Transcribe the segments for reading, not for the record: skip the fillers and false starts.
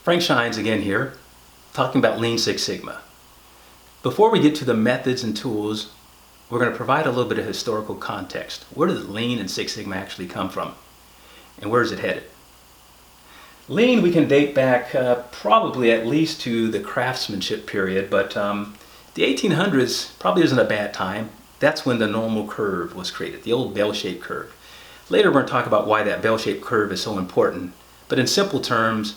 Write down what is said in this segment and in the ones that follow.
Frank Shines again here, talking about Lean Six Sigma. Before we get to the methods and tools, we're going to provide a little bit of historical context. Where does Lean and Six Sigma actually come from? And where is it headed? Lean we can date back probably at least to the craftsmanship period, but the 1800s probably isn't a bad time. That's when the normal curve was created, the old bell-shaped curve. Later we're going to talk about why that bell-shaped curve is so important, but in simple terms,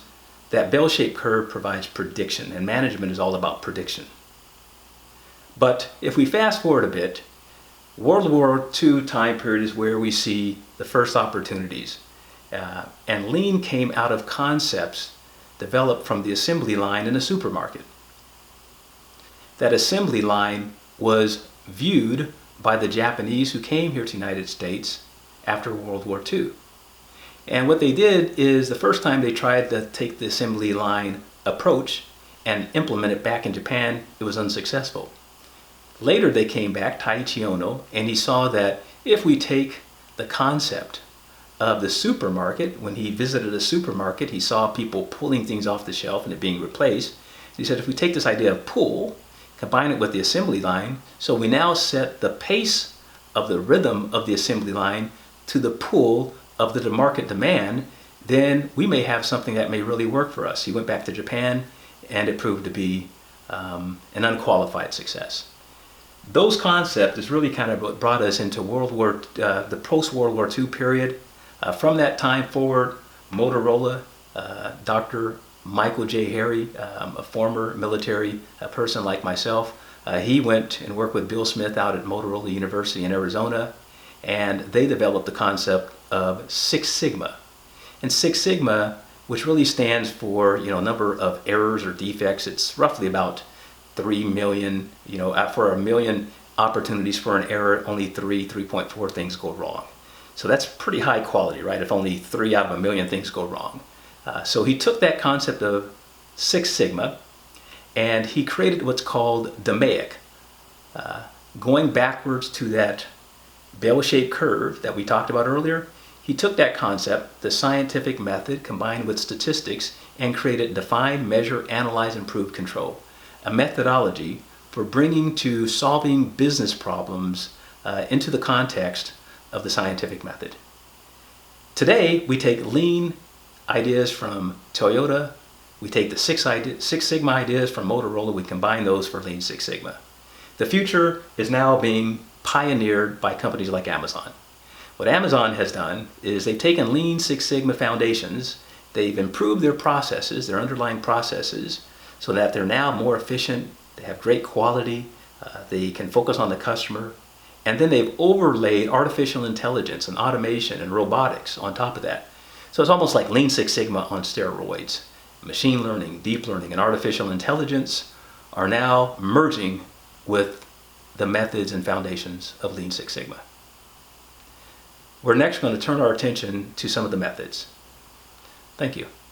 that bell-shaped curve provides prediction, and management is all about prediction. But if we fast forward a bit, World War II time period is where we see the first opportunities. And Lean came out of concepts developed from the assembly line in a supermarket. That assembly line was viewed by the Japanese who came here to the United States after World War II. And what they did is the first time they tried to take the assembly line approach and implement it back in Japan, it was unsuccessful. Later they came back, Taiichi Ohno, and he saw that if we take the concept of the supermarket, when he visited a supermarket, he saw people pulling things off the shelf and it being replaced. He said, if we take this idea of pull, combine it with the assembly line, so we now set the pace of the rhythm of the assembly line to the pull of the market demand, then we may have something that may really work for us. He went back to Japan and it proved to be an unqualified success. Those concepts is really kind of what brought us into the post-World War II period. From that time forward, Motorola, Dr. Michael J. Harry, a former military person like myself, he went and worked with Bill Smith out at Motorola University in Arizona, and they developed the concept of Six Sigma. And Six Sigma, which really stands for, number of errors or defects, it's roughly about 3 million, for a million opportunities for an error, only 3.4 things go wrong. So that's pretty high quality, right? If only 3 out of a million things go wrong. So he took that concept of Six Sigma and he created what's called DMAIC, going backwards to that bell-shaped curve that we talked about earlier. He took that concept, the scientific method combined with statistics, and created define, measure, analyze, improve, control, a methodology for bringing to solving business problems into the context of the scientific method. Today, we take Lean ideas from Toyota, we take the Six Sigma ideas from Motorola, we combine those for Lean Six Sigma. The future is now being pioneered by companies like Amazon. What Amazon has done is they've taken Lean Six Sigma foundations, they've improved their processes, their underlying processes, so that they're now more efficient, they have great quality, they can focus on the customer, and then they've overlaid artificial intelligence and automation and robotics on top of that. So it's almost like Lean Six Sigma on steroids. Machine learning, deep learning, and artificial intelligence are now merging with the methods and foundations of Lean Six Sigma. We're next going to turn our attention to some of the methods. Thank you.